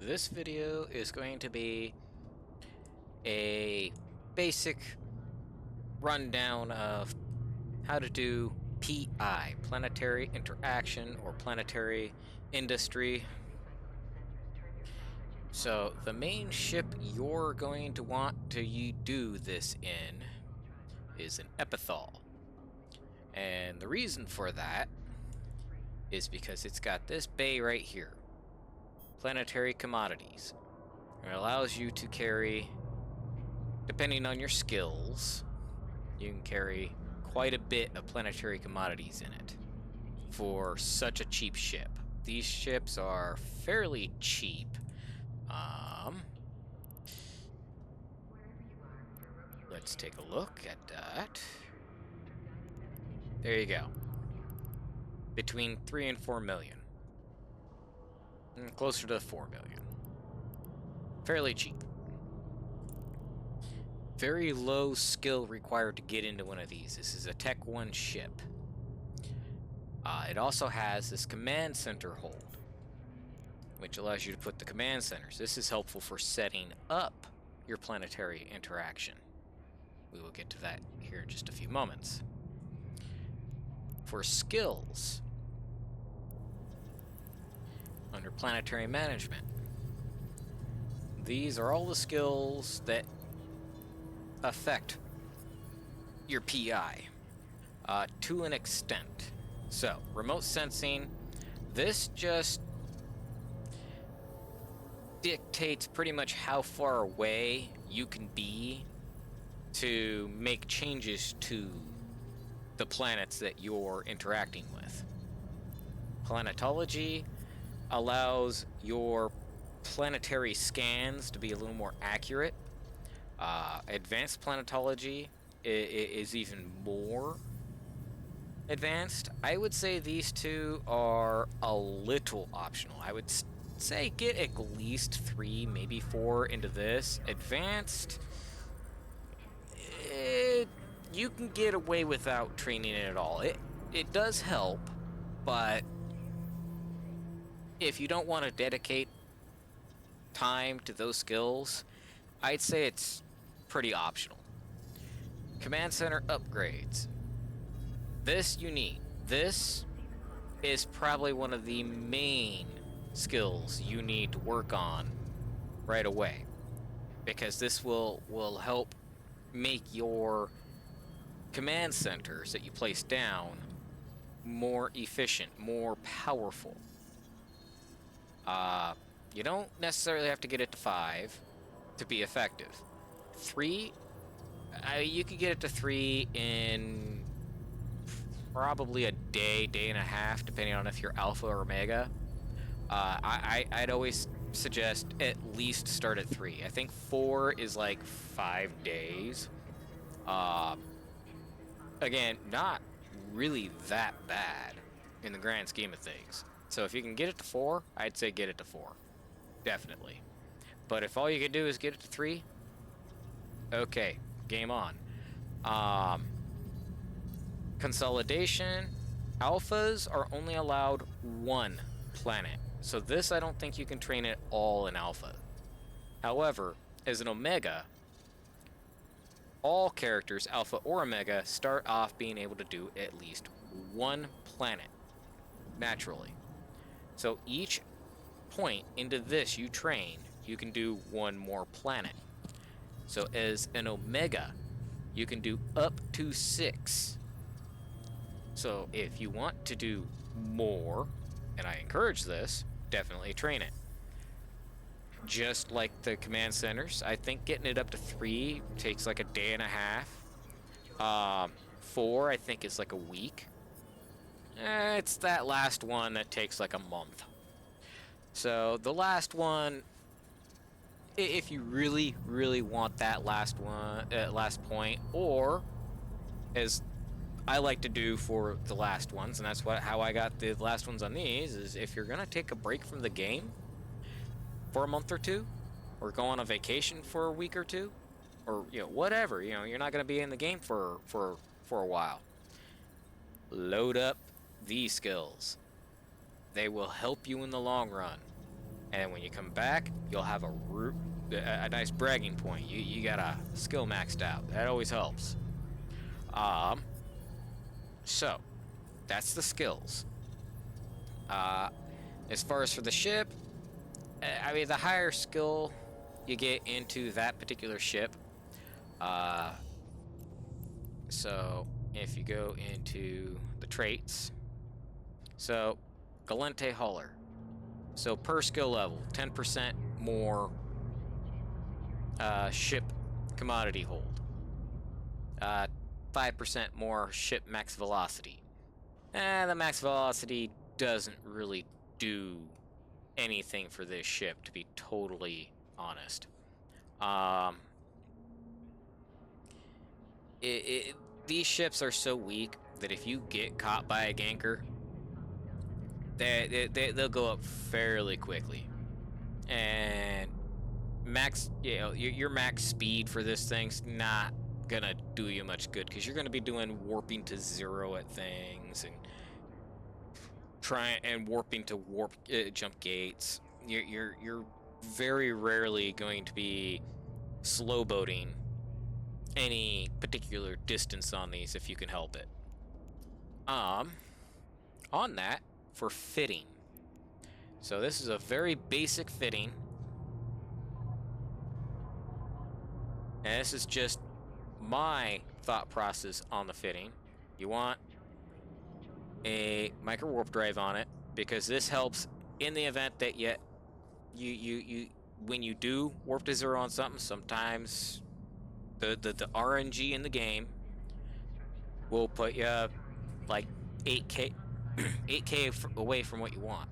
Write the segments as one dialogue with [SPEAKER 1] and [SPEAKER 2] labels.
[SPEAKER 1] This video is going to be a basic rundown of how to do PI, Planetary Interaction, or Planetary Industry. So, the main ship you're going to want to do this in is an Epithal. And the reason for that is because it's got this bay right here, Planetary Commodities. It allows you to carry, depending on your skills, you can carry quite a bit of planetary commodities in it for such a cheap ship. These ships are fairly cheap. Let's take a look at that. There you go. Between 3 and 4 million. Closer to 4 million. Fairly cheap. Very low skill required to get into one of these. This is a Tech 1 ship. It also has this command center hold, which allows you to put the command centers. This is helpful for setting up your planetary interaction. We will get to that here in just a few moments. For skills, under planetary management, these are all the skills that affect your PI to an extent. So, remote sensing, this just dictates pretty much how far away you can be to make changes to the planets that you're interacting with. Planetology allows your planetary scans to be a little more accurate. Advanced planetology is even more advanced. I would say these two are a little optional. I would say get at least 3, maybe 4 into this. Advanced, you can get away without training it at all. It does help, but if you don't want to dedicate time to those skills, I'd say it's pretty optional. Command center upgrades. This you need. This is probably one of the main skills you need to work on right away, because this will help make your command centers that you place down more efficient, more powerful. You don't necessarily have to get it to 5 to be effective. 3, you could get it to 3 in probably a day, day and a half, depending on if you're alpha or omega. I'd always suggest at least start at 3. I think 4 is like 5 days. Again, not really that bad in the grand scheme of things. So if you can get it to 4, I'd say get it to 4. Definitely. But if all you can do is get it to 3, okay, game on. Consolidation. Alphas are only allowed 1 planet. So this, I don't think you can train it all in alpha. However, as an omega, all characters, alpha or omega, start off being able to do at least 1 planet, naturally. So each point into this you train, you can do 1 more planet. So as an omega, you can do up to 6. So if you want to do more, and I encourage this, definitely train it. Just like the command centers, I think getting it up to 3 takes like a day and a half. 4, I think, is like a week. It's that last one that takes like a month. So the last one, if you really, really want that last one, last point, or as I like to do for the last ones, and that's how I got the last ones on these, is if you're gonna take a break from the game for a month or 2, or go on a vacation for a week or 2, or whatever, you're not gonna be in the game for a while. Load up these skills. They will help you in the long run. And then when you come back, you'll have a nice bragging point. You got a skill maxed out. That always helps. Um, so that's the skills. Uh, as far as for the ship, I mean, the higher skill you get into that particular ship, uh, so if you go into the traits, so Galente Hauler. So per skill level, 10% more ship commodity hold. 5% more ship max velocity. The max velocity doesn't really do anything for this ship, to be totally honest. These ships are so weak that if you get caught by a ganker, they'll go up fairly quickly. And max, your max speed for this thing's not gonna do you much good, because you're gonna be doing warping to 0 at things and warping to jump gates. You're very rarely going to be slow boating any particular distance on these if you can help it. On that, for fitting. So this is a very basic fitting. And this is just my thought process on the fitting. You want a micro warp drive on it, because this helps in the event that you when you do warp to 0 on something, sometimes the RNG in the game will put you like 8k 8k away from what you want.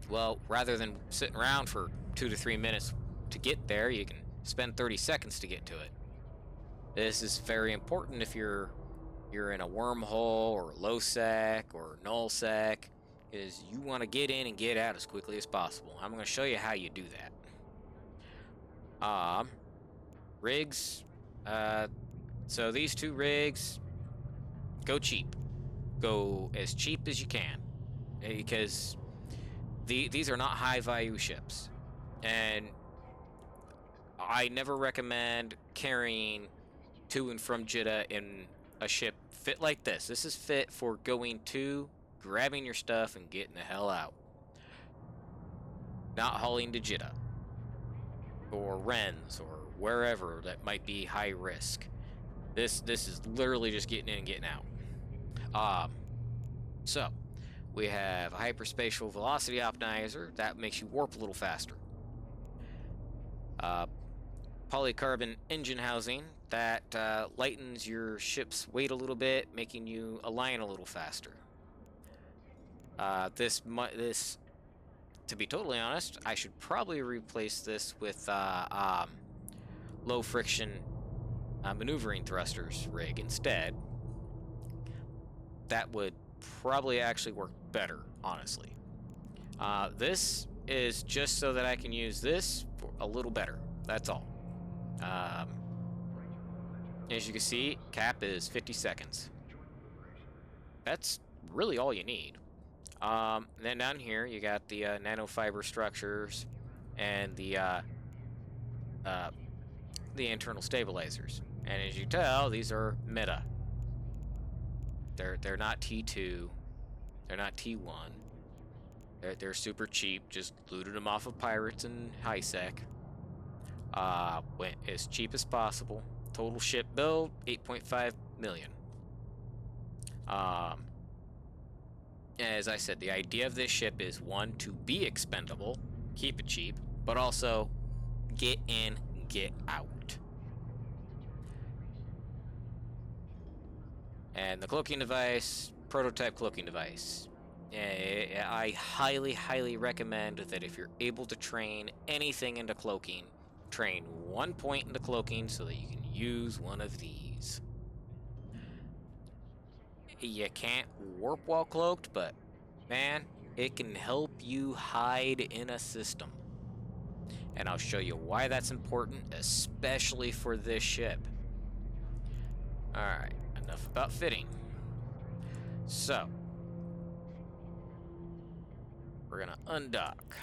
[SPEAKER 1] Well, rather than sitting around for 2 to 3 minutes to get there, you can spend 30 seconds to get to it. This is very important if you're in a wormhole or low sec or null sec, is you want to get in and get out as quickly as possible. I'm going to show you how you do that. Rigs. So these 2 rigs, go cheap. Go as cheap as you can, because these are not high value ships, and I never recommend carrying to and from Jeddah in a ship fit like this. This is fit for going to, grabbing your stuff, and getting the hell out. Not hauling to Jeddah or Rennes or wherever that might be high risk. This is literally just getting in and getting out. So we have a hyperspatial velocity optimizer that makes you warp a little faster. Polycarbon engine housing that lightens your ship's weight a little bit, making you align a little faster. This, to be totally honest, I should probably replace this with low friction maneuvering thrusters rig instead. That would probably actually work better, honestly. This is just so that I can use this for a little better. That's all. As you can see, cap is 50 seconds. That's really all you need. Then down here, you got the nanofiber structures and the internal stabilizers. And as you tell, these are meta. They're not T2. They're not T1. They're super cheap. Just looted them off of pirates and high sec. Went as cheap as possible. Total ship build, 8.5 million. As I said, the idea of this ship is, 1, to be expendable, keep it cheap, but also get in, get out. And the cloaking device, prototype cloaking device. I highly, highly recommend that if you're able to train anything into cloaking, train 1 point into cloaking so that you can use one of these. You can't warp while cloaked, but man, it can help you hide in a system. And I'll show you why that's important, especially for this ship. Alright, enough about fitting. So, we're gonna undock.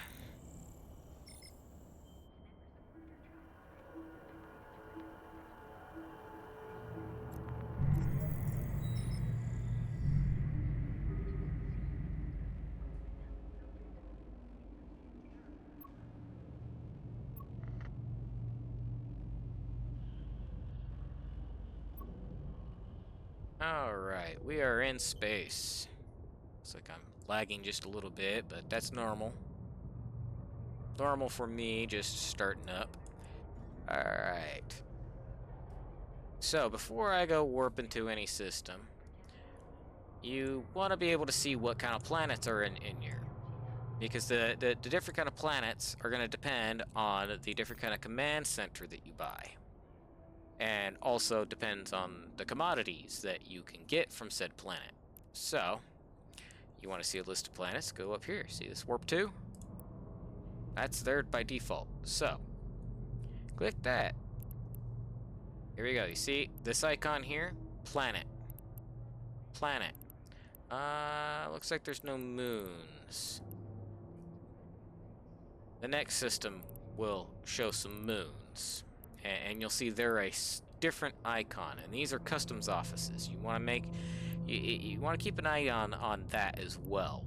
[SPEAKER 1] Alright, we are in space. Looks like I'm lagging just a little bit, but that's normal. Normal for me, just starting up. Alright. So, before I go warp into any system, you want to be able to see what kind of planets are in here. Because the different kind of planets are going to depend on the different kind of command center that you buy. And also depends on the commodities that you can get from said planet. So, you want to see a list of planets, go up here. See this warp 2? That's there by default. So, click that. Here we go. You see this icon here? Planet. Planet. Looks like there's no moons. The next system will show some moons. And you'll see they're a different icon. And these are customs offices. You want to make... You want to keep an eye on that as well.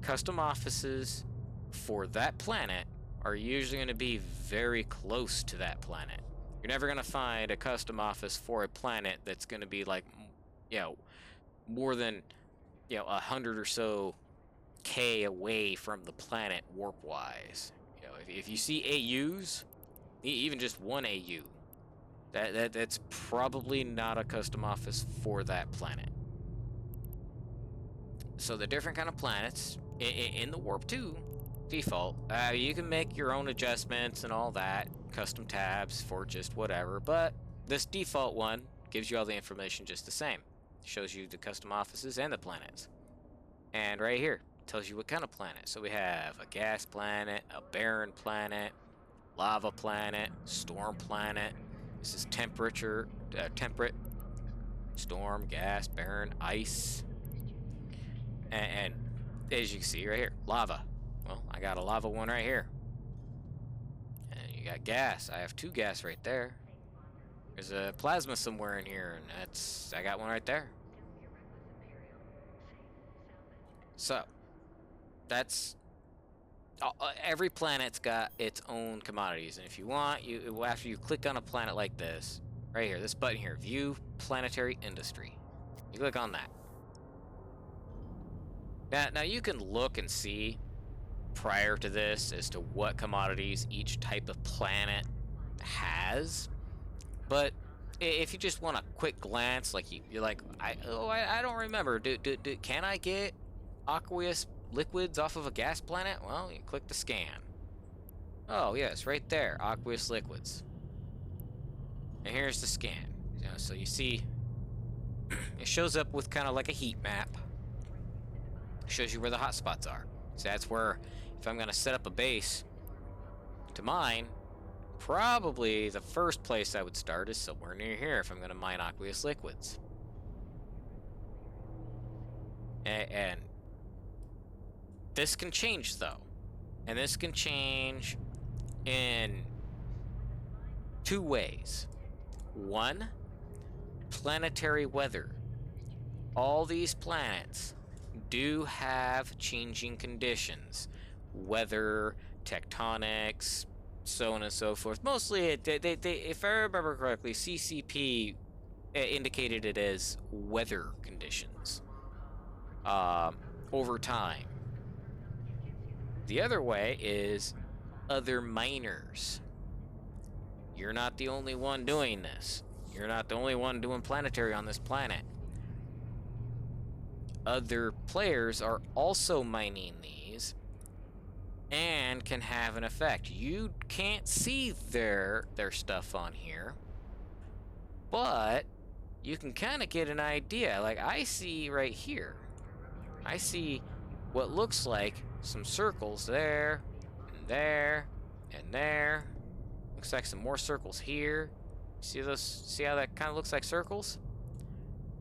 [SPEAKER 1] Custom offices for that planet are usually going to be very close to that planet. You're never going to find a custom office for a planet that's going to be like, more than, 100 or so K away from the planet warp-wise. If you see AUs, even just one AU, that's probably not a custom office for that planet. So the different kind of planets in the Warp 2 default, you can make your own adjustments and all that, custom tabs for just whatever, but this default one gives you all the information just the same. Shows you the custom offices and the planets. And right here, tells you what kind of planet. So we have a gas planet, a barren planet, lava planet, storm planet. This is temperate, storm, gas, barren, ice. And as you can see right here, lava. Well, I got a lava one right here. And you got gas. I have 2 gas right there. There's a plasma somewhere in here, and I got one right there. So, that's... every planet's got its own commodities, and if you want, after you click on a planet like this, right here, this button here, View Planetary Industry. You click on that. Now you can look and see prior to this as to what commodities each type of planet has, but if you just want a quick glance, like you're like, I don't remember. Can I get aqueous liquids off of a gas planet? Well, you click the scan. Oh yes, right there, aqueous liquids. And here's the scan. So you see, it shows up with kind of like a heat map. Shows you where the hot spots are. So that's where, if I'm going to set up a base to mine, probably the first place I would start is somewhere near here if I'm going to mine aqueous liquids. And this can change, though. And this can change in 2 ways. 1, planetary weather. All these planets do have changing conditions, weather, tectonics, so on and so forth. Mostly, if I remember correctly, CCP indicated it as weather conditions over time. The other way is other miners. You're not the only one doing this. You're not the only one doing planetary on this planet. Other players are also mining these and can have an effect. You can't see their stuff on here, but you can kind of get an idea. Like I see right here, I see what looks like some circles there and there and there. Looks like some more circles here. See those? See how that kind of looks like circles?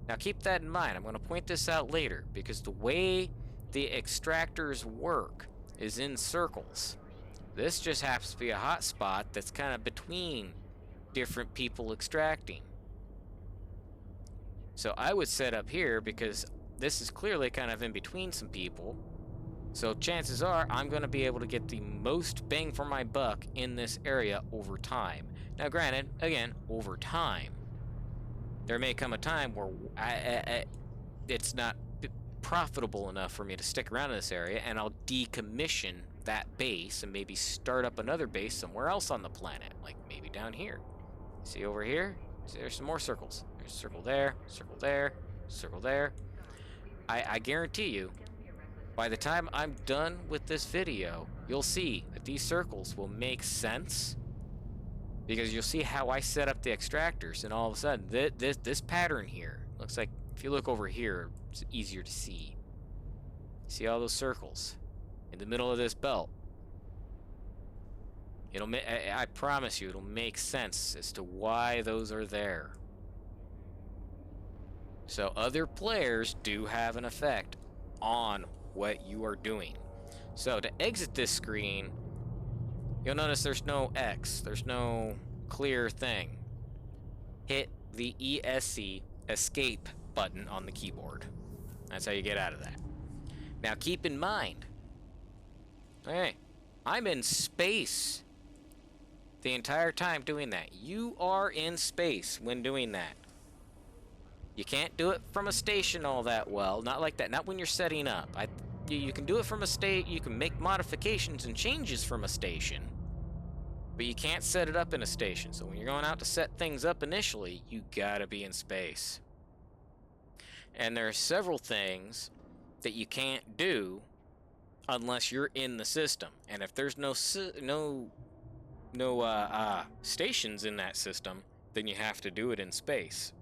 [SPEAKER 1] Now keep that in mind. I'm going to point this out later because the way the extractors work is in circles. This just happens to be a hot spot that's kind of between different people extracting. So I would set up here because this is clearly kind of in between some people. So chances are I'm going to be able to get the most bang for my buck in this area over time. Now granted, again, over time. there may come a time where it's not profitable enough for me to stick around in this area, and I'll decommission that base and maybe start up another base somewhere else on the planet, like maybe down here. See over here? See, there's some more circles. There's a circle there, circle there, circle there. I guarantee you, by the time I'm done with this video, you'll see that these circles will make sense, because you'll see how I set up the extractors, and all of a sudden, this pattern here looks like, if you look over here, it's easier to see. See all those circles in the middle of this belt? I promise you, it'll make sense as to why those are there. So other players do have an effect on what you are doing. So to exit this screen, you'll notice there's no X. There's no clear thing. Hit the ESC escape button on the keyboard. That's how you get out of that. Now keep in mind, hey, I'm in space the entire time doing that. You are in space when doing that. You can't do it from a station all that well. Not like that. Not when you're setting up. You can do it from a state. You can make modifications and changes from a station, but you can't set it up in a station. So when you're going out to set things up initially, you gotta be in space. And there are several things that you can't do unless you're in the system. And if there's no stations in that system, then you have to do it in space.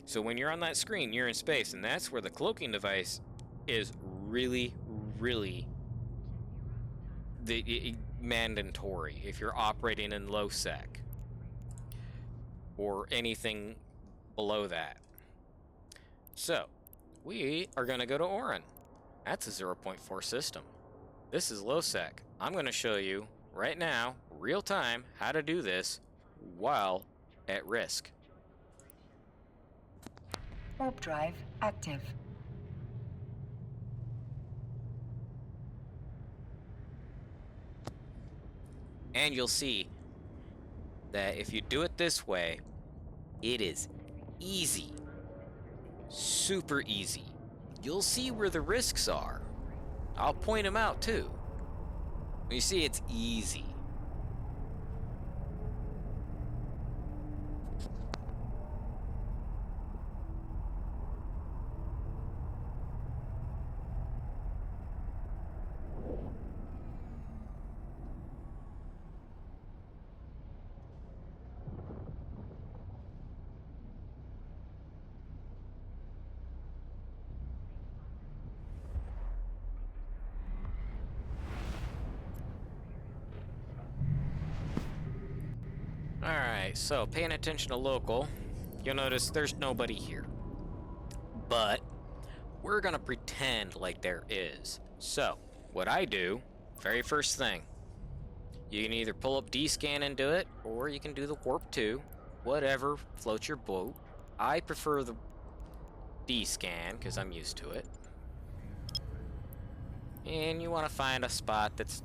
[SPEAKER 1] So when you're on that screen, you're in space, and that's where the cloaking device is really, really mandatory if you're operating in low sec or anything below that. So we are going to go to Orin. That's a 0.4 system. This is low sec. I'm going to show you right now, real time, how to do this while at risk.
[SPEAKER 2] Warp drive active.
[SPEAKER 1] And you'll see that if you do it this way, it is easy. Super easy. You'll see where the risks are. I'll point them out too. You see, it's easy. Alright, so paying attention to local, you'll notice there's nobody here. But we're gonna pretend like there is. So, what I do, very first thing, you can either pull up D-scan and do it, or you can do the warp 2, whatever floats your boat. I prefer the D-scan, because I'm used to it. And you want to find a spot that's,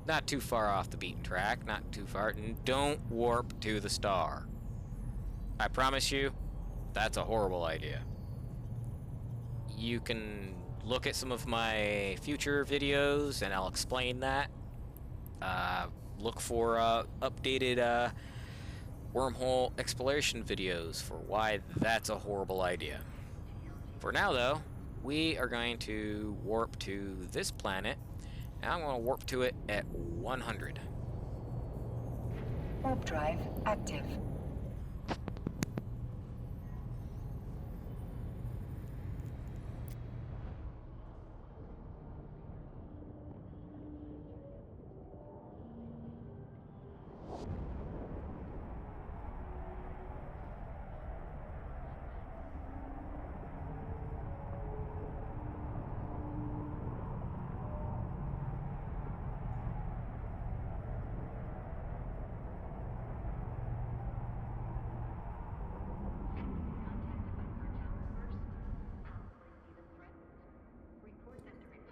[SPEAKER 1] not too far off the beaten track, not too far, and don't warp to the star. I promise you, that's a horrible idea. You can look at some of my future videos and I'll explain that. Look for updated wormhole exploration videos for why that's a horrible idea. For now though, we are going to warp to this planet. Now I'm going to warp to it at 100.
[SPEAKER 2] Warp drive active.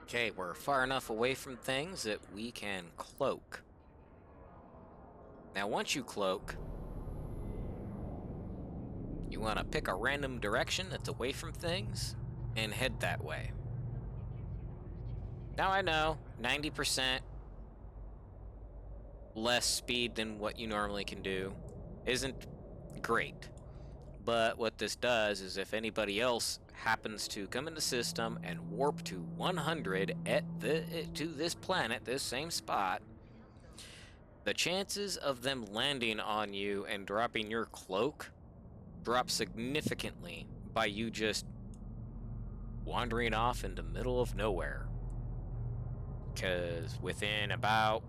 [SPEAKER 1] Okay, we're far enough away from things that we can cloak. Now, once you cloak, You want to pick a random direction that's away from things and head that way. Now I know 90% less speed than what you normally can do isn't great. But what this does is if anybody else happens to come in the system and warp to 100 to this planet, this same spot, the chances of them landing on you and dropping your cloak drop significantly by you just wandering off in the middle of nowhere. Because within about,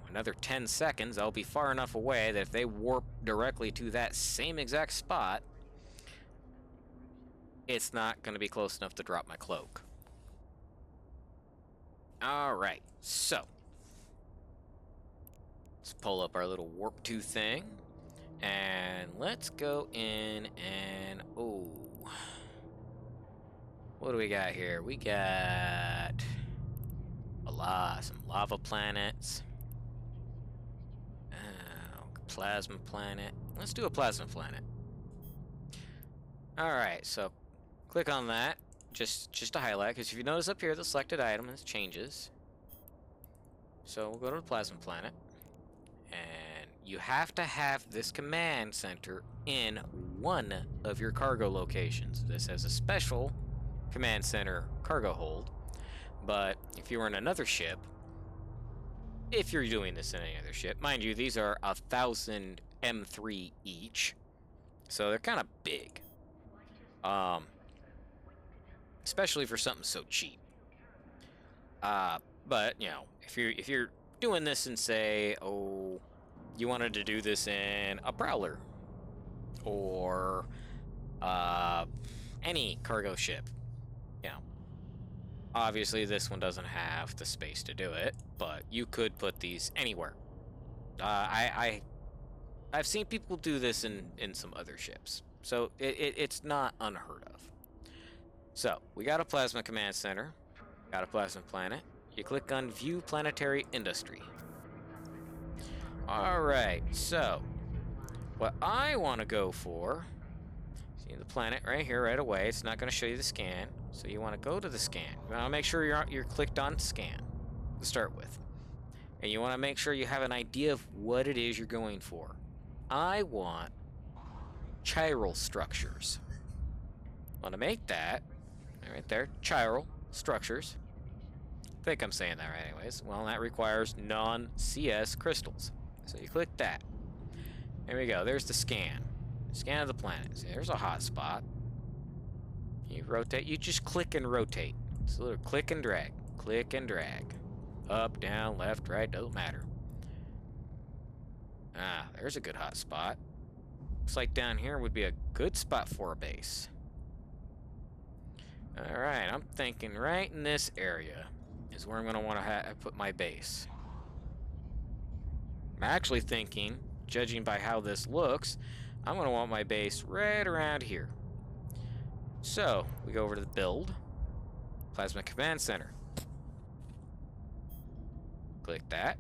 [SPEAKER 1] another 10 seconds, I'll be far enough away that if they warp directly to that same exact spot, it's not going to be close enough to drop my cloak. Alright, so let's pull up our little warp 2 thing, and let's go in and, what do we got here? We got some lava planets. Plasma planet. Let's do a plasma planet. Alright, so click on that. Just to highlight, because if you notice up here, the selected item changes. So we'll go to the plasma planet. And you have to have this command center in one of your cargo locations. This has a special command center cargo hold. But if you were in another ship, if you're doing this in any other ship, mind you, these are 1,000 M3 each, so they're kind of big. Especially for something so cheap. But you know, if you're doing this and say, you wanted to do this in a prowler or any cargo ship, you know. Obviously, this one doesn't have the space to do it, but you could put these anywhere. I've seen people do this in some other ships, so it's not unheard of. So, we got a plasma command center, got a plasma planet. You click on View Planetary Industry. Alright, so, what I want to go for, see the planet right here right away, it's not going to show you the scan. So you want to go to the scan. You want to make sure you're clicked on scan to start with. And you want to make sure you have an idea of what it is you're going for. I want chiral structures. Want to make that right there, chiral structures. I think I'm saying that right anyways. Well, that requires non-CS crystals. So you click that. There we go. There's the scan. Scan of the planet. See, there's a hot spot. You rotate, you just click and rotate. It's a little click and drag. Click and drag. Up, down, left, right, doesn't matter. There's a good hot spot. Looks like down here would be a good spot for a base. Alright, I'm thinking right in this area is where I'm going to want to put my base. I'm actually thinking, judging by how this looks, I'm going to want my base right around here. So, we go over to the build, Plasma Command Center. Click that.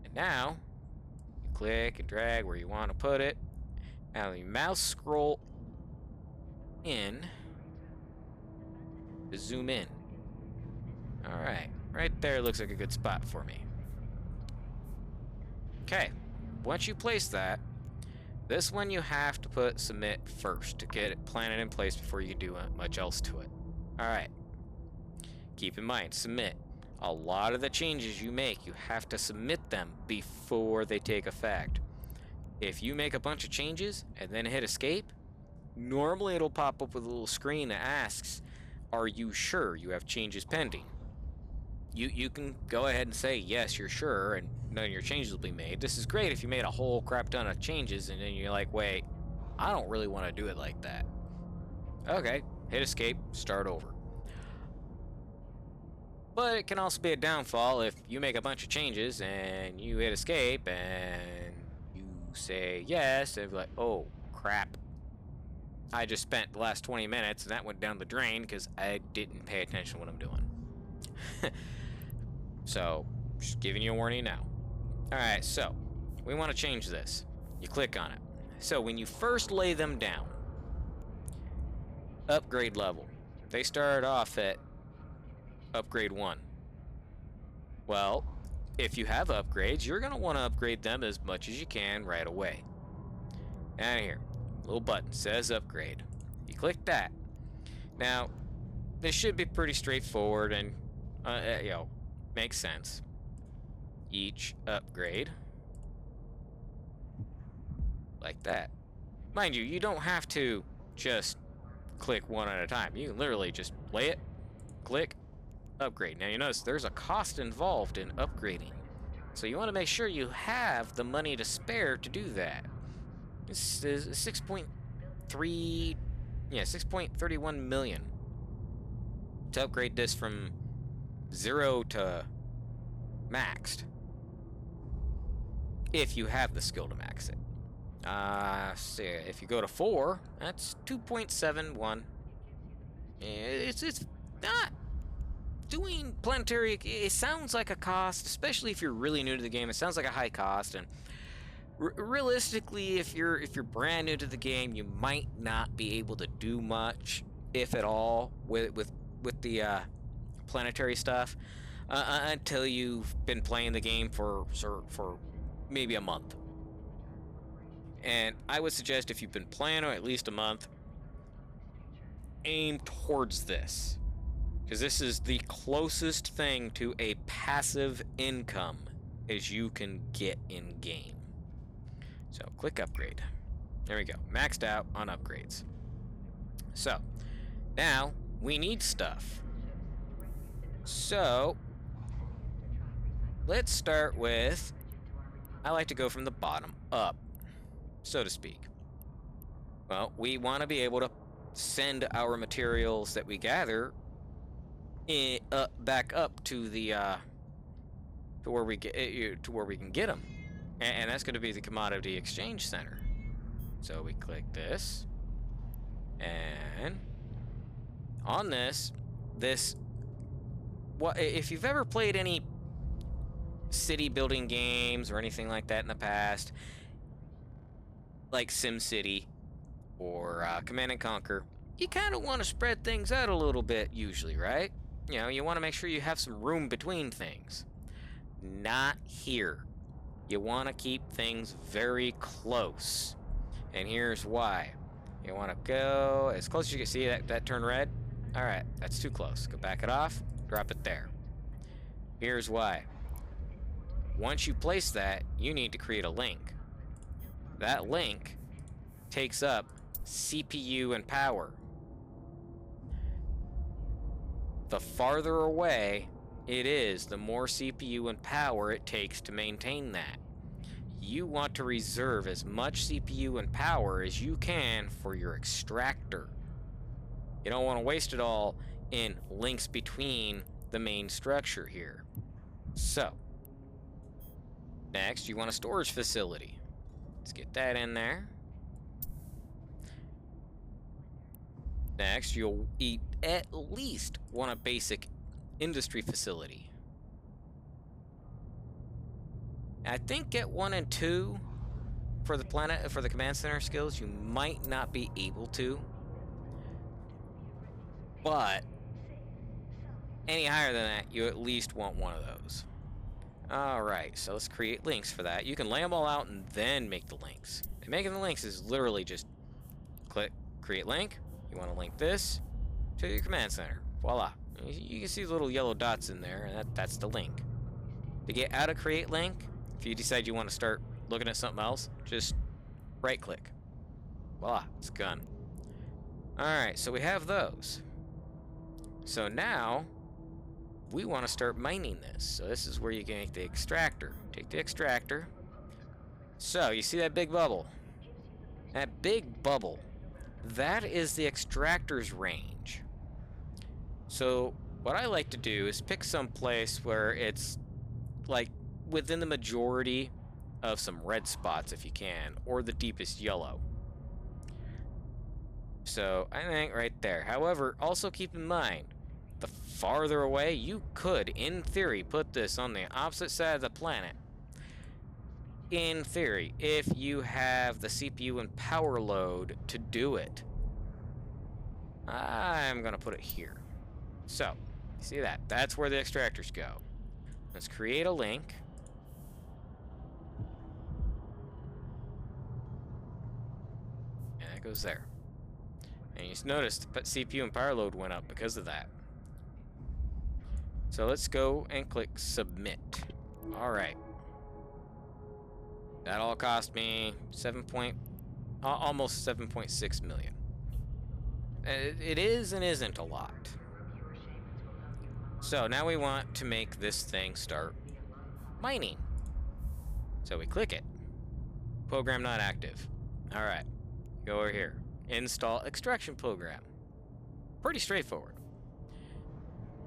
[SPEAKER 1] And now, you click and drag where you want to put it. Now you mouse scroll in to zoom in. Alright, right there looks like a good spot for me. Okay, once you place that, this one you have to put submit first to get it planted in place before you can do much else to it. Alright. Keep in mind, submit. A lot of the changes you make, you have to submit them before they take effect. If you make a bunch of changes and then hit escape, normally it'll pop up with a little screen that asks, are you sure you have changes pending? You can go ahead and say, yes, you're sure, and none of your changes will be made. This is great if you made a whole crap ton of changes and then you're like, wait, I don't really want to do it like that. Okay, hit escape, start over. But it can also be a downfall if you make a bunch of changes and you hit escape and you say yes, and be like, oh, crap. I just spent the last 20 minutes and that went down the drain because I didn't pay attention to what I'm doing. So, just giving you a warning now. Alright, so, we want to change this. You click on it. So when you first lay them down, upgrade level, they start off at upgrade 1. Well, if you have upgrades, you're going to want to upgrade them as much as you can right away. Now here, little button says upgrade. You click that. Now, this should be pretty straightforward and, makes sense. Each upgrade, like that. Mind you, you don't have to just click one at a time. You can literally just play it, click, upgrade. Now you notice there's a cost involved in upgrading. So you want to make sure you have the money to spare to do that. This is 6.31 million to upgrade this from 0 to maxed. If you have the skill to max it. So if you go to 4, that's 2.71. It's not doing Planetary. It sounds like a cost, especially if you're really new to the game. It sounds like a high cost, and realistically, if you're brand new to the game, you might not be able to do much, if at all, with the Planetary stuff until you've been playing the game for maybe a month. And I would suggest, if you've been playing at least a month, aim towards this, because this is the closest thing to a passive income as you can get in game. So click upgrade. There we go, maxed out on upgrades. So now we need stuff. So let's start with, I like to go from the bottom up, so to speak. Well, we want to be able to send our materials that we gather back up to the to where we can get them, and that's going to be the commodity exchange center. So we click this, and on this, what if you've ever played any city building games or anything like that in the past, like SimCity or Command and Conquer, you kind of want to spread things out a little bit usually, right? You know, you want to make sure you have some room between things. Not here. You want to keep things very close. And here's why. You want to go as close as you can. See that turn red? Alright, that's too close. Go back it off, drop it there. Here's why. Once you place that, you need to create a link. That link takes up CPU and power. The farther away it is, the more CPU and power it takes to maintain that. You want to reserve as much CPU and power as you can for your extractor. You don't want to waste it all in links between the main structure here. So, next you want a storage facility. Let's get that in there. Next, you'll at least want a basic industry facility. I think at 1 and 2 for the command center skills, you might not be able to, but any higher than that, you at least want one of those. Alright, so let's create links for that. You can lay them all out and then make the links. And making the links is literally just click create link. You want to link this to your command center. Voila. You can see the little yellow dots in there, and that's the link. To get out of create link, if you decide you want to start looking at something else, just right click. Voila, it's gone. Alright, so we have those. So now we want to start mining this. So this is where you can make the extractor. Take the extractor. So you see that big bubble? That big bubble, that is the extractor's range. So what I like to do is pick some place where it's like within the majority of some red spots if you can, or the deepest yellow. So I think right there. However, also keep in mind, the farther away, you could, in theory, put this on the opposite side of the planet. in theory, if you have the CPU and power load to do it. I'm gonna put it here. So, see that? That's where the extractors go. Let's create a link. And it goes there. And you notice the CPU and power load went up because of that. So let's go and click submit. All right. That all cost me almost 7.6 million. It is and isn't a lot. So now we want to make this thing start mining. So we click it. Program not active. All right. Go over here. Install extraction program. Pretty straightforward.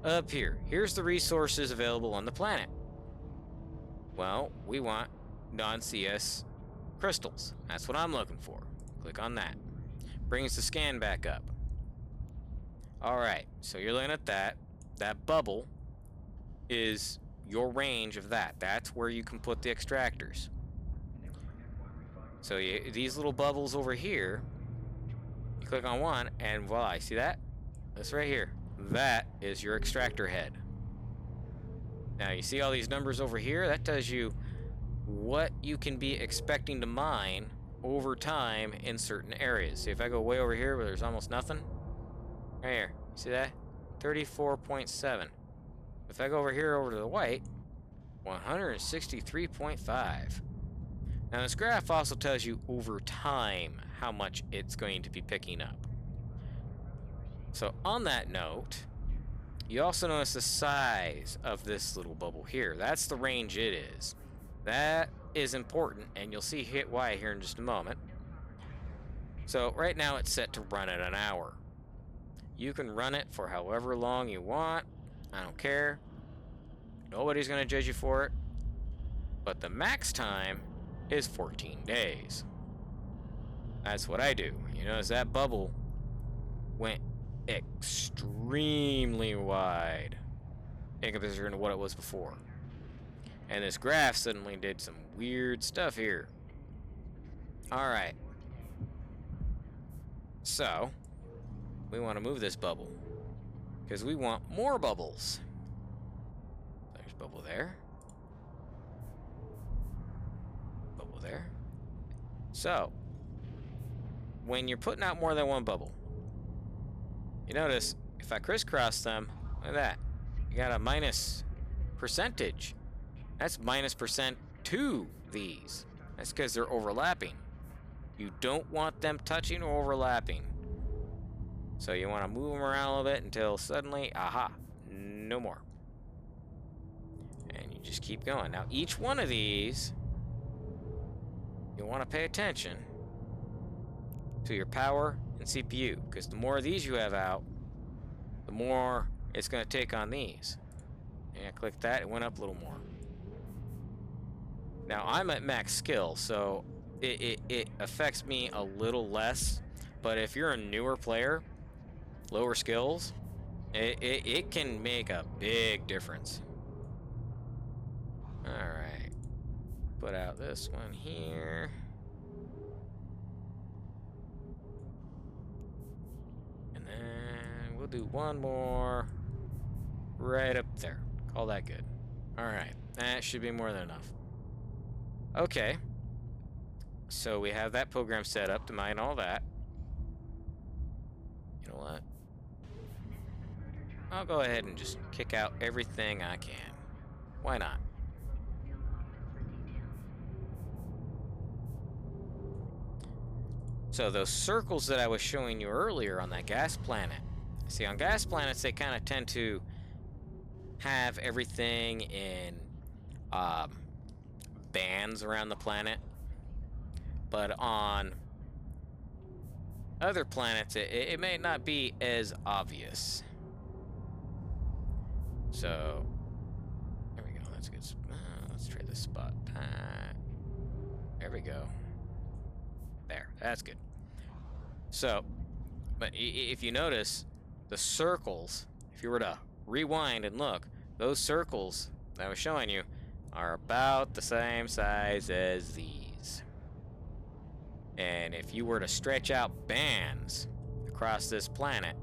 [SPEAKER 1] Up here, here's the resources available on the planet. Well, we want non-CS crystals. That's what I'm looking for. Click on that. Brings the scan back up. Alright, so you're looking at that. That bubble is your range of that. That's where you can put the extractors. So these little bubbles over here, you click on one, and voila, you see that? This right here. That is your extractor head. Now, you see all these numbers over here? That tells you what you can be expecting to mine over time in certain areas. See, if I go way over here where there's almost nothing, right here, see that? 34.7. If I go over here over to the white, 163.5. Now, this graph also tells you over time how much it's going to be picking up. So on that note, you also notice the size of this little bubble here. That's the range it is. That is important, and you'll see why here in just a moment. So right now it's set to run at an hour. You can run it for however long you want. I don't care. Nobody's going to judge you for it. But the max time is 14 days. That's what I do. You notice that bubble went extremely wide in comparison to what it was before. And this graph suddenly did some weird stuff here. Alright. So, we want to move this bubble, because we want more bubbles. There's bubble there. Bubble there. So, when you're putting out more than one bubble, you notice, if I crisscross them, look at that. You got a minus percentage. That's minus percent to these. That's because they're overlapping. You don't want them touching or overlapping. So you want to move them around a little bit until suddenly, aha, no more. And you just keep going. Now, each one of these, you want to pay attention to your power and CPU, because the more of these you have out, the more it's going to take on these. And I click that, it went up a little more. Now, I'm at max skill, so it affects me a little less, but if you're a newer player, lower skills, it can make a big difference. Alright, put out this one here. And then we'll do one more right up there. Call that good. Alright, that should be more than enough. Okay, so we have that program set up to mine all that. You know what? I'll go ahead and just kick out everything I can. Why not? So those circles that I was showing you earlier on that gas planet. See, on gas planets, they kind of tend to have everything in bands around the planet. But on other planets, it may not be as obvious. So, there we go. That's good. Let's try this spot. There we go. There. That's good. So, but if you notice, the circles, if you were to rewind and look, those circles that I was showing you, are about the same size as these. And if you were to stretch out bands across this planet,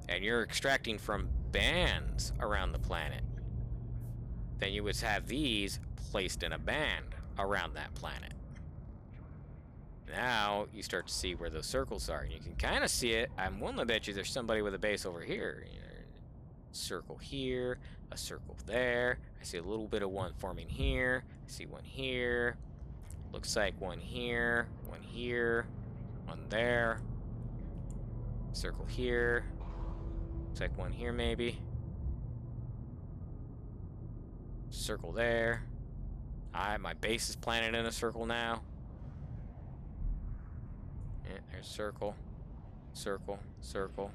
[SPEAKER 1] and you're extracting from bands around the planet, then you would have these placed in a band around that planet. Now you start to see where those circles are, and you can kind of see it. I'm willing to bet you there's somebody with a base over here. You know, circle here, a circle there. I see a little bit of one forming here. I see one here. Looks like one here, one there. Circle here. Looks like one here maybe. Circle there. My base is planted in a circle now. Yeah, there's circle, circle, circle.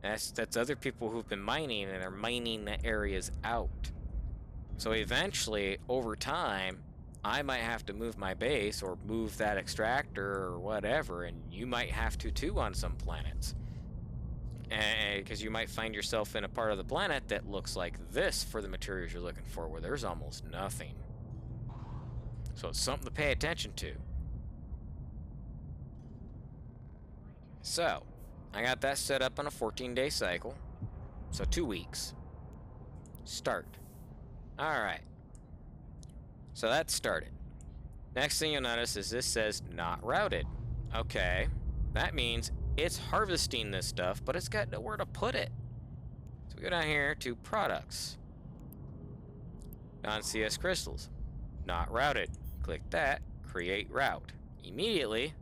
[SPEAKER 1] That's other people who've been mining and are mining the areas out. So eventually, over time, I might have to move my base or move that extractor or whatever, and you might have to too on some planets. Because you might find yourself in a part of the planet that looks like this for the materials you're looking for, where there's almost nothing. So it's something to pay attention to. So, I got that set up on a 14-day cycle. So 2 weeks. Start. Alright. So that started. Next thing you'll notice is this says not routed. Okay. That means it's harvesting this stuff, but it's got nowhere to put it. So we go down here to products. Non-CS crystals. Not routed. Click that. Create route. Immediately,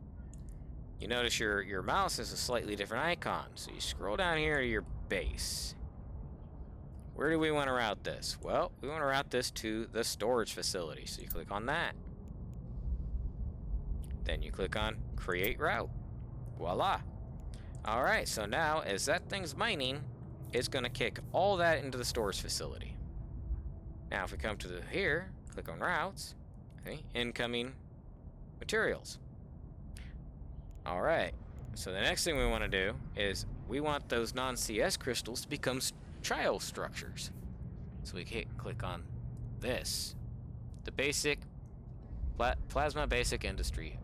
[SPEAKER 1] you notice your mouse has a slightly different icon. So you scroll down here to your base. Where do we want to route this? Well, we want to route this to the storage facility. So you click on that. Then you click on create route. Voila. Alright, so now as that thing's mining, it's going to kick all that into the storage facility. Now if we come to here, click on routes, okay, incoming materials. Alright, so the next thing we want to do is we want those non-CS crystals to become child structures. So we click on this, the basic plasma basic industry.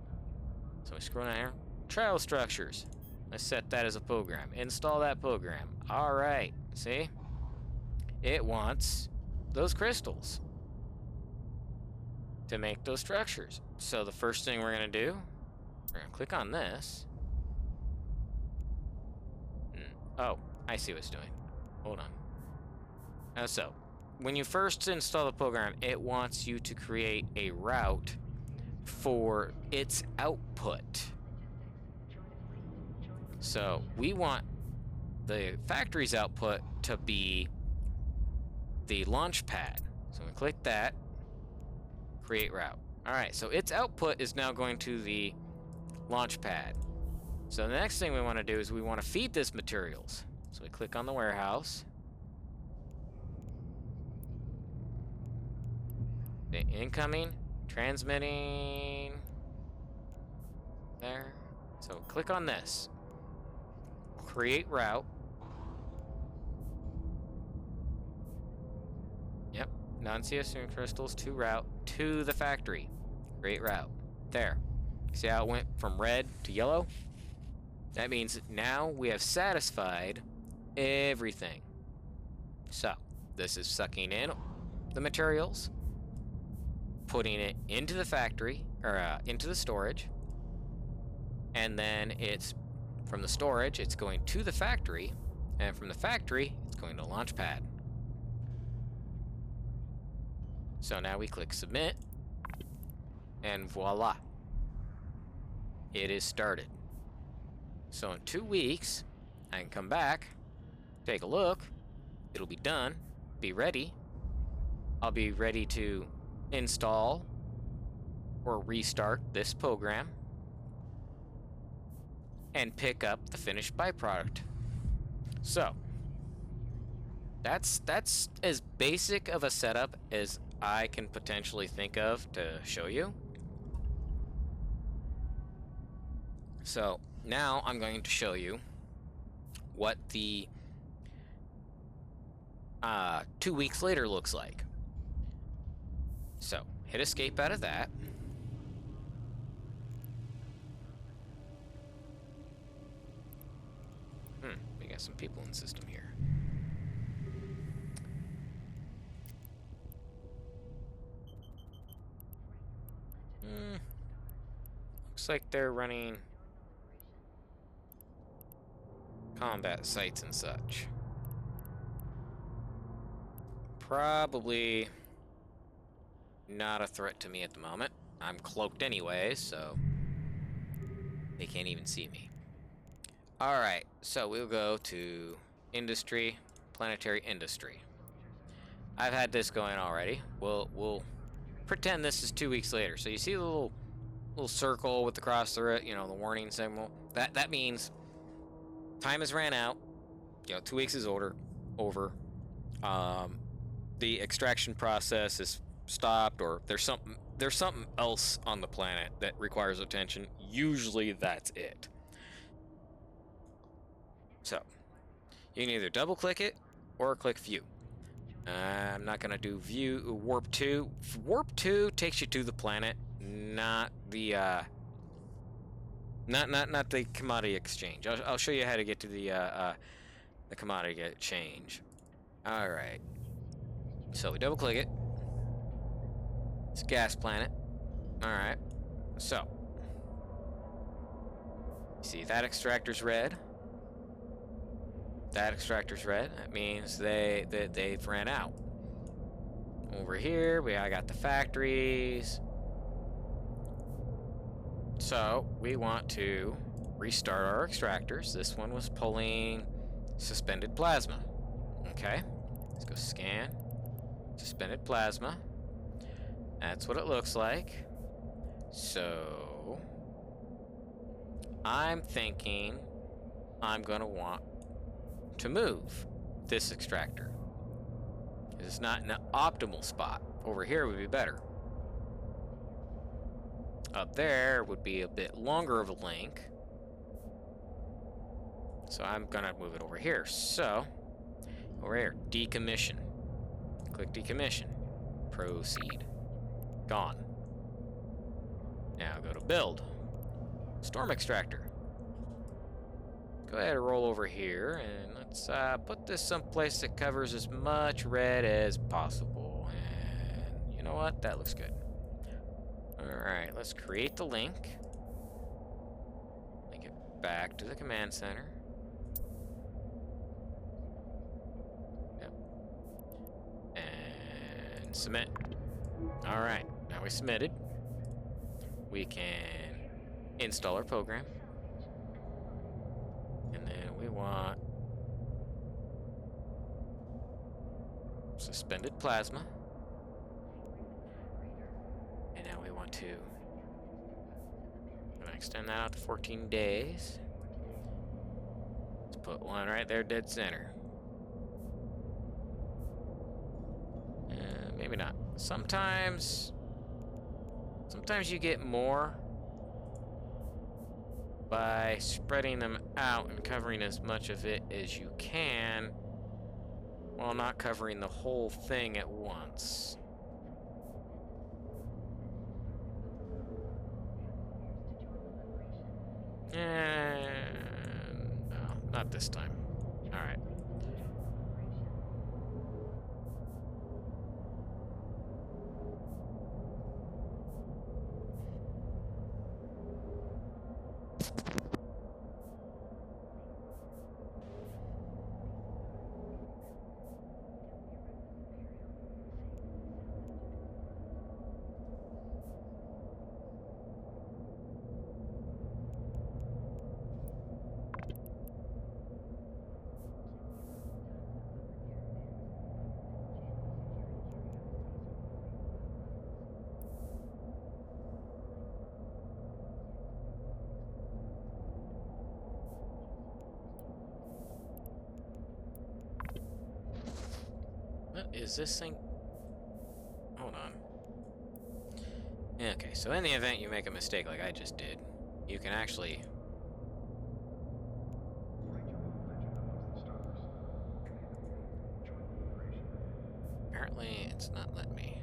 [SPEAKER 1] So we scroll down here, child structures. Let's set that as a program. Install that program. All right, see? It wants those crystals to make those structures. So the first thing we're going to do, we're going to click on this. Oh, I see what it's doing. Hold on. So, when you first install the program, it wants you to create a route for its output. So, we want the factory's output to be the launch pad. So, we click that, create route. Alright, so its output is now going to the launch pad. So, the next thing we want to do is we want to feed this materials. So, we click on the warehouse. The incoming, transmitting, there. So click on this. Create route. Yep, non-CS crystals to route to the factory. Create route. There. See how it went from red to yellow? That means now we have satisfied everything. So, this is sucking in the materials, putting it into the factory, or into the storage, and then it's from the storage, it's going to the factory, and from the factory, it's going to launch pad. So now we click submit, and voila, it is started. So in 2 weeks, I can come back, take a look, it'll be done, be ready. I'll be ready to install or restart this program and pick up the finished byproduct. So that's as basic of a setup as I can potentially think of to show you. So now I'm going to show you what the 2 weeks later looks like. So, hit escape out of that. We got some people in the system here. Looks like they're running combat sites and such. Probably not a threat to me at the moment. I'm cloaked anyway, so they can't even see me. Alright, so we'll go to industry, planetary industry. I've had this going already. We'll pretend this is 2 weeks later. So you see the little circle with the cross through it, you know, the warning symbol. That means time has ran out. You know, 2 weeks is over. The extraction process is stopped, or there's something else on the planet that requires attention. Usually that's it. So you can either double click it or click view. I'm not gonna do view warp 2. Warp 2 takes you to the planet, not the not the commodity exchange. I'll show you how to get to the commodity exchange. All right. So we double click it. It's a gas planet. All right. So see that extractor's red. That extractor's red. That means they've ran out. Over here, I got the factories. So we want to restart our extractors. This one was pulling suspended plasma. Okay, let's go scan suspended plasma. That's what it looks like. So I'm thinking I'm gonna want to move this extractor. It's not in an optimal spot. Over here would be better. Up there would be a bit longer of a link. So I'm gonna move it over here. So, over here, decommission. Click decommission. Proceed. Gone. Now go to build. Storm extractor. Go ahead and roll over here, and let's put this someplace that covers as much red as possible. And you know what? That looks good. Alright, let's create the link. Link it back to the command center. Yep. And submit. Alright, now we submitted. We can install our program. And then we want suspended plasma. And now we want to extend that out to 14 days. Let's put one right there dead center. Maybe not. Sometimes you get more by spreading them out and covering as much of it as you can while not covering the whole thing at once. No, not this time. All right. What is this thing? Hold on. Okay, so in the event you make a mistake like I just did, you can actually apparently it's not letting me.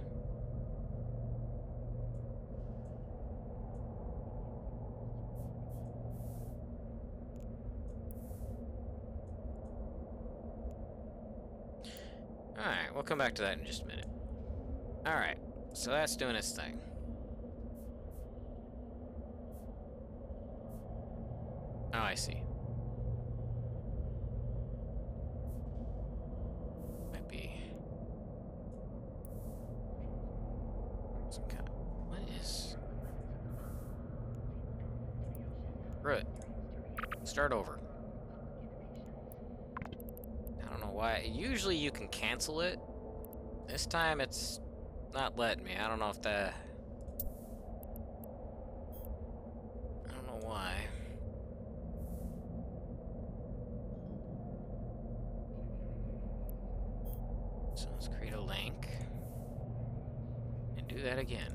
[SPEAKER 1] Alright, we'll come back to that in just a minute. Alright, so that's doing its thing. Oh, I see. Might be some kind of... What is... Screw it. Start over. I don't know why. Usually you can cancel it. This time it's not letting me. I don't know if that... I don't know why. So let's create a link. And do that again.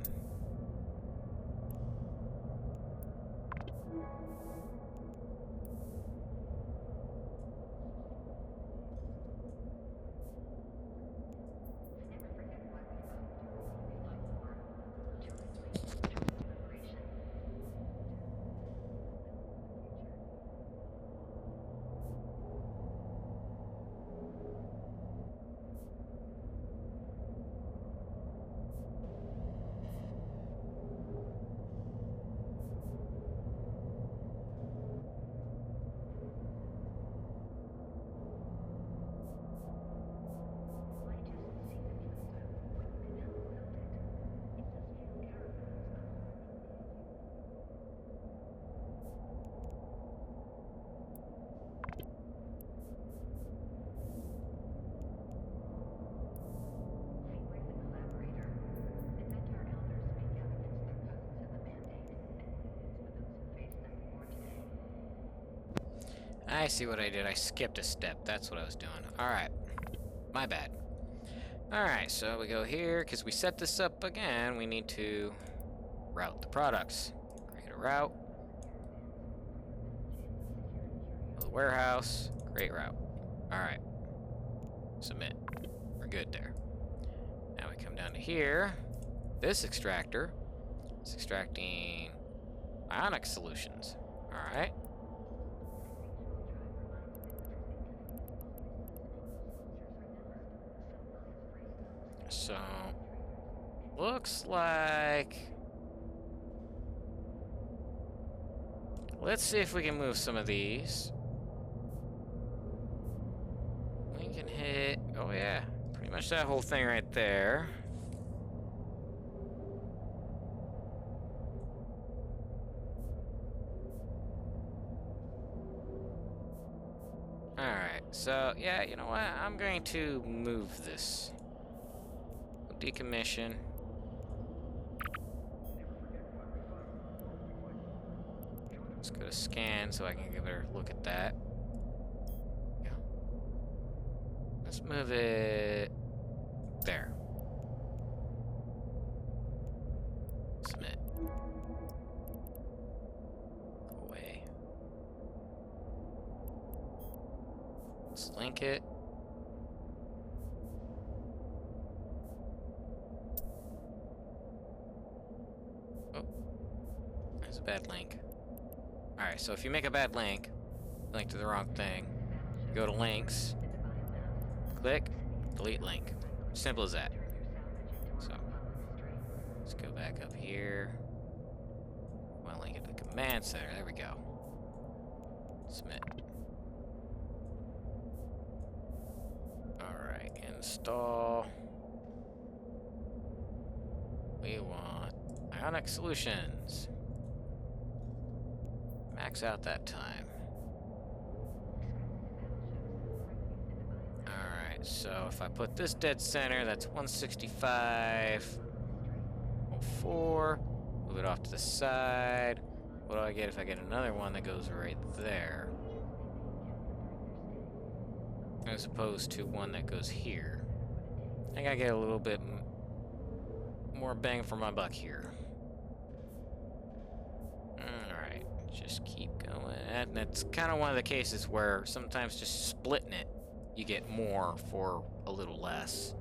[SPEAKER 1] I see what I did. I skipped a step. That's what I was doing. Alright. My bad. Alright, so we go here. Because we set this up again, we need to route the products. Create a route. The warehouse. Create route. Alright. Submit. We're good there. Now we come down to here. This extractor is extracting ionic solutions. Alright. So, looks like... Let's see if we can move some of these. We can hit... Oh yeah, pretty much that whole thing right there. Alright, so yeah, you know what? I'm going to move this. Decommission. Let's go to scan so I can give her a look at that. Yeah. Let's move it there. Submit. Go away. Let's link it. Bad link. Alright, so if you make a bad link to the wrong thing, go to links, click, delete link. Simple as that. So, let's go back up here. Want to link it to the command center. There we go. Submit. Alright, install. We want ionic solutions. Max out that time. Alright, so if I put this dead center, that's 165.04. Move it off to the side. What do I get if I get another one that goes right there? As opposed to one that goes here. I think I get a little bit more bang for my buck here. Alright, just keep going. And that's kind of one of the cases where sometimes just splitting it, you get more for a little less.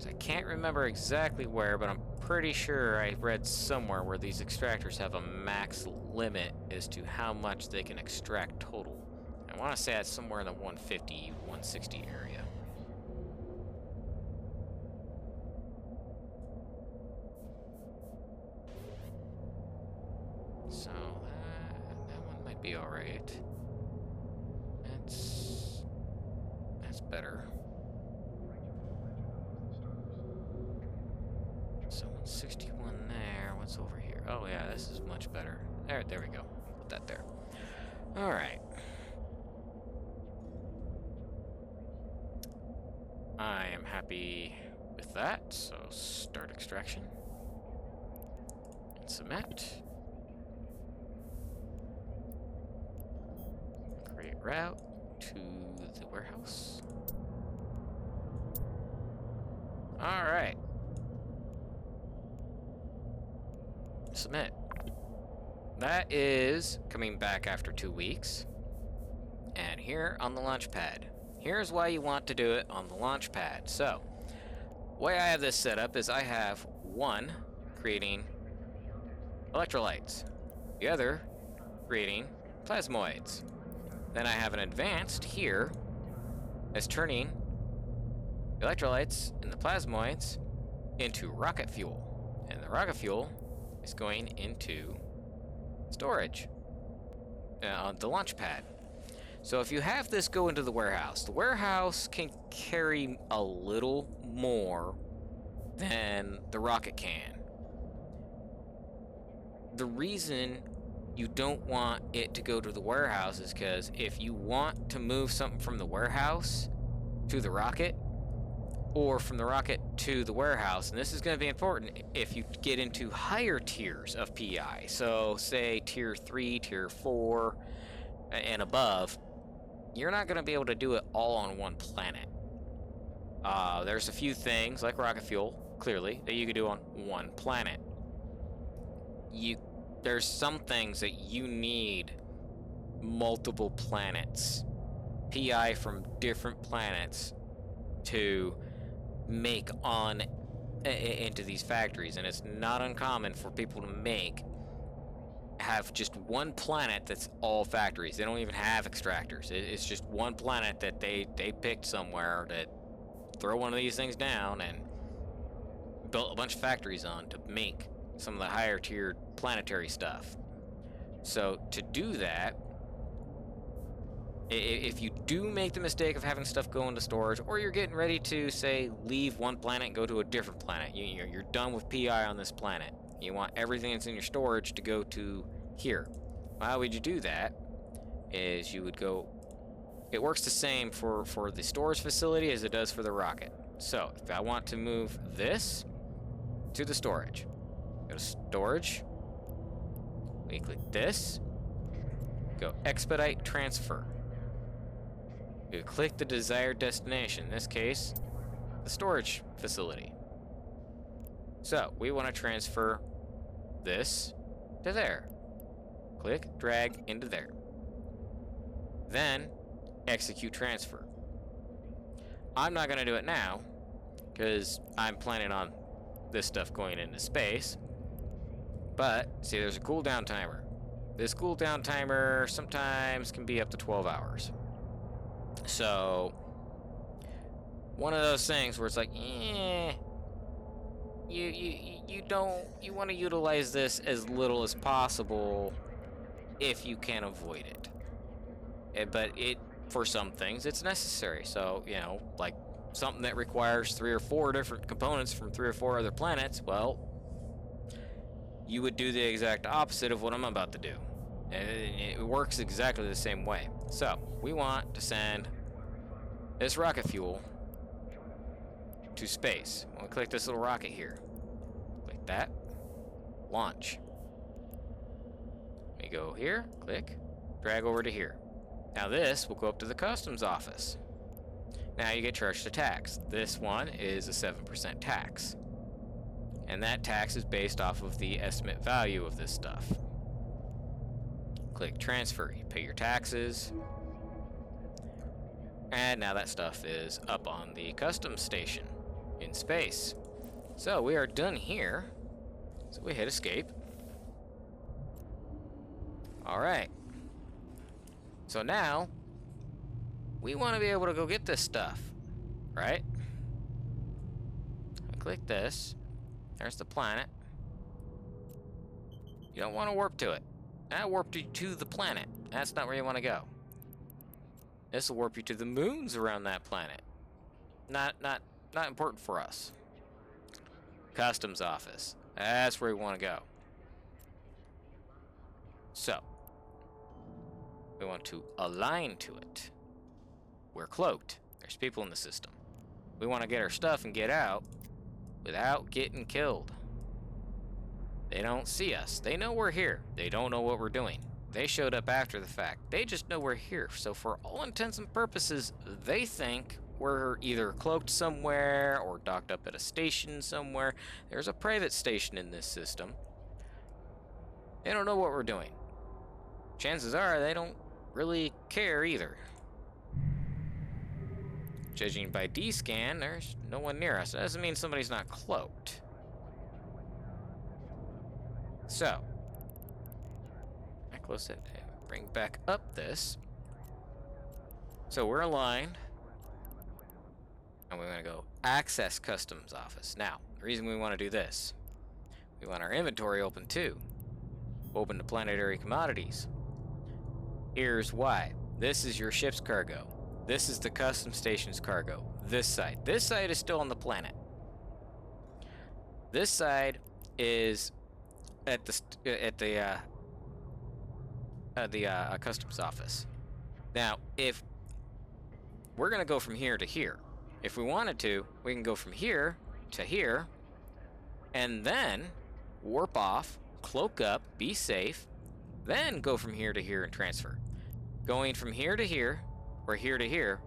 [SPEAKER 1] 'Cause I can't remember exactly where, but I'm pretty sure I read somewhere where these extractors have a max limit as to how much they can extract total. I want to say that's somewhere in the 150, 160 area. So that one might be all right. That's better. So 161 there. What's over here? Oh yeah, this is much better. There we go. Put that there. All right. I am happy with that. So start extraction and submit. Create route to the warehouse. All right. Submit. That is coming back after 2 weeks. And here on the launch pad. Here's why you want to do it on the launch pad. So, the way I have this set up is I have one creating electrolytes, the other creating plasmoids. Then I have an advanced here that's turning the electrolytes and the plasmoids into rocket fuel. And the rocket fuel is going into storage on the launch pad. So if you have this go into the warehouse can carry a little more than the rocket can. The reason you don't want it to go to the warehouse is because if you want to move something from the warehouse to the rocket, or from the rocket to the warehouse, and this is going to be important if you get into higher tiers of PI, so say tier 3, tier 4, and above, you're not going to be able to do it all on one planet. There's a few things, like rocket fuel, clearly, that you can do on one planet. There's some things that you need multiple planets, PI from different planets, to make on into these factories, and it's not uncommon for people to have just one planet that's all factories. They don't even have extractors. It's just one planet that they picked somewhere to throw one of these things down and built a bunch of factories on to make some of the higher tiered planetary stuff. So to do that, if you do make the mistake of having stuff go into storage, or you're getting ready to, say, leave one planet and go to a different planet, you're done with PI on this planet, you want everything that's in your storage to go to here. Well, how would you do that? Is you would go... It works the same for the storage facility as it does for the rocket. So, if I want to move this to the storage, go to storage, we click this, go expedite transfer. You click the desired destination, in this case, the storage facility. So, we want to transfer this to there. Click, drag into there. Then, execute transfer. I'm not going to do it now, because I'm planning on this stuff going into space. But, see, there's a cooldown timer. This cooldown timer sometimes can be up to 12 hours. So, one of those things where it's like, you want to utilize this as little as possible if you can avoid it. But for some things, it's necessary. So, like something that requires 3 or 4 different components from 3 or 4 other planets, well, you would do the exact opposite of what I'm about to do. It works exactly the same way. So, we want to send this rocket fuel to space. We'll click this little rocket here. Click that. Launch. We go here, click, drag over to here. Now this will go up to the customs office. Now you get charged a tax. This one is a 7% tax. And that tax is based off of the estimate value of this stuff. Click transfer, you pay your taxes. And now that stuff is up on the customs station in space. So we are done here. So we hit escape. All right. So now we want to be able to go get this stuff, right? I click this. There's the planet. You don't want to warp to it. That warped you to the planet. That's not where you want to go. This will warp you to the moons around that planet. Not important for us. Customs office. That's where we want to go. So, we want to align to it. We're cloaked. There's people in the system. We want to get our stuff and get out without getting killed. They don't see us. They know we're here. They don't know what we're doing. They showed up after the fact. They just know we're here. So for all intents and purposes, they think we're either cloaked somewhere or docked up at a station somewhere. There's a private station in this system. They don't know what we're doing. Chances are they don't really care either. Judging by D-scan, there's no one near us. That doesn't mean somebody's not cloaked. So, I close it and bring back up this. So we're aligned. And we're going to go access customs office. Now, the reason we want to do this, we want our inventory open too. Open to planetary commodities. Here's why. This is your ship's cargo. This is the custom station's cargo. This side. This side is still on the planet. This side is at the customs office. Now, if we're gonna go from here to here, if we wanted to, we can go from here to here, and then warp off, cloak up, be safe, then go from here to here and transfer. Going from here to here or here to here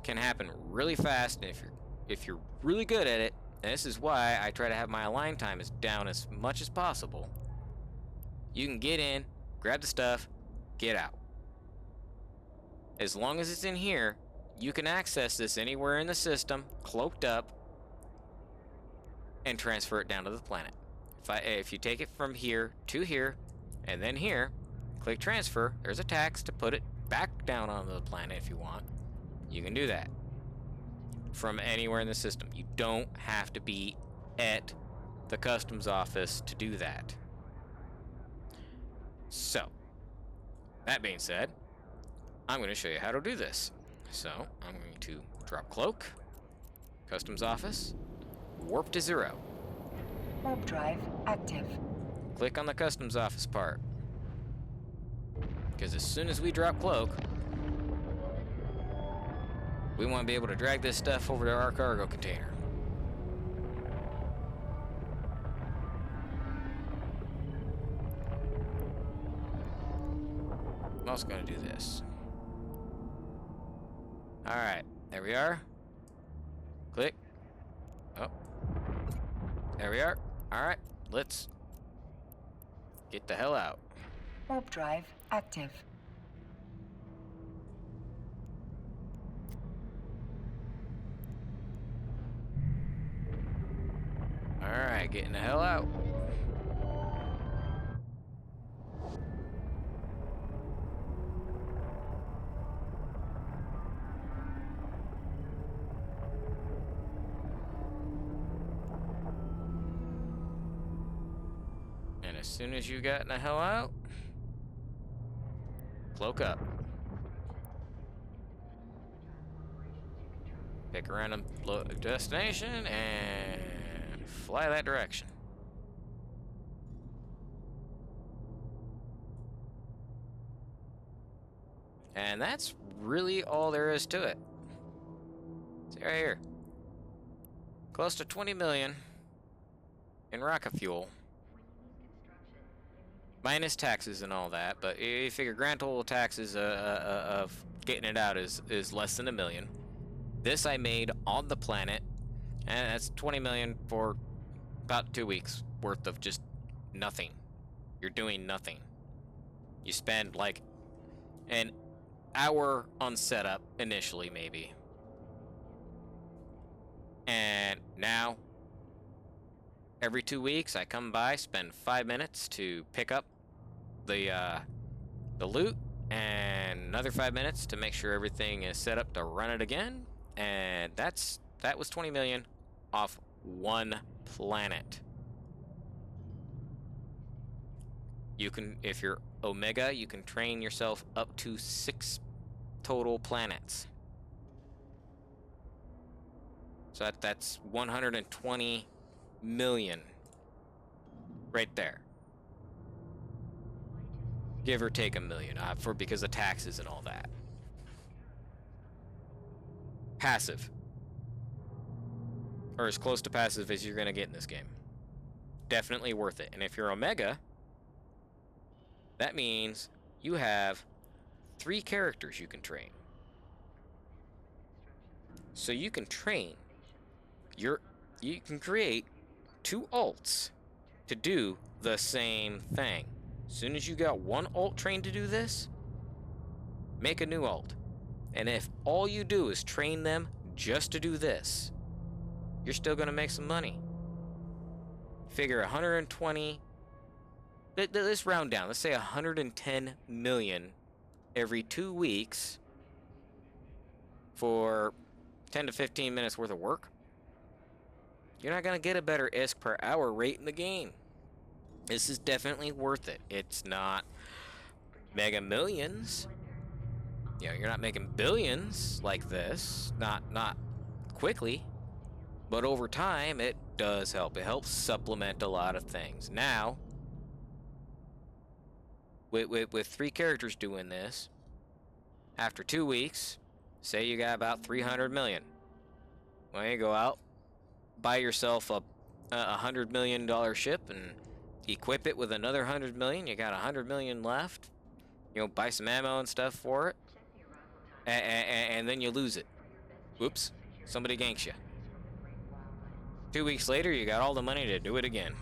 [SPEAKER 1] can happen really fast, and if you're really good at it, and this is why I try to have my align time as down as much as possible, you can get in, grab the stuff, get out. As long as it's in here, you can access this anywhere in the system, cloaked up, and transfer it down to the planet. If you take it from here to here, and then here, click transfer, there's a tax to put it back down onto the planet if you want. You can do that from anywhere in the system. You don't have to be at the customs office to do that. So, that being said, I'm going to show you how to do this. So, I'm going to drop cloak, customs office, warp to 0.
[SPEAKER 2] Warp drive active.
[SPEAKER 1] Click on the customs office part. Because as soon as we drop cloak, we want to be able to drag this stuff over to our cargo container. I'm also going to do this. Alright, there we are. Click. Oh. There we are. Alright, let's get the hell out.
[SPEAKER 2] Warp drive active.
[SPEAKER 1] Alright, getting the hell out. And as soon as you got the hell out, cloak up. Pick a random destination and fly that direction. And that's really all there is to it. See right here. Close to 20 million in rocket fuel. Minus taxes and all that, but you figure grand total taxes of getting it out is less than $1 million. This I made on the planet, and that's 20 million for about 2 weeks worth of just nothing. You're doing nothing. You spend like an hour on setup initially, maybe. And now, every 2 weeks, I come by, spend 5 minutes to pick up the loot, and another 5 minutes to make sure everything is set up to run it again. And that was 20 million off one planet. You can, if you're Omega, you can train yourself up to 6 total planets. So that's 120 million right there. Give or take a million, because of taxes and all that. Passive. Or as close to passive as you're going to get in this game. Definitely worth it. And if you're Omega, that means you have 3 characters you can train. So you can train you can create 2 alts to do the same thing. As soon as you got one alt trained to do this, make a new alt. And if all you do is train them just to do this, you're still going to make some money. Figure 120. Let's round down. Let's say 110 million every 2 weeks for 10 to 15 minutes worth of work. You're not going to get a better ISK per hour rate in the game. This is definitely worth it. It's not mega millions. You know, you're not making billions like this. Not quickly. But over time, it does help. It helps supplement a lot of things. Now, with 3 characters doing this, after 2 weeks, say you got about 300 million. Well, you go out, buy yourself a $100 million ship and equip it with another 100 million. You got 100 million left. You know, buy some ammo and stuff for it, and then you lose it. Whoops, somebody ganks you. 2 weeks later, you got all the money to do it again,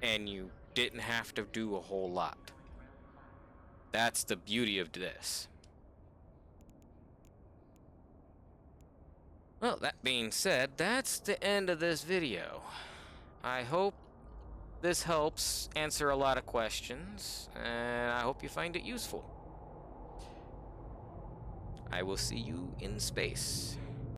[SPEAKER 1] and you didn't have to do a whole lot. That's the beauty of this. Well, that being said, that's the end of this video. I hope this helps answer a lot of questions, and I hope you find it useful. I will see you in space.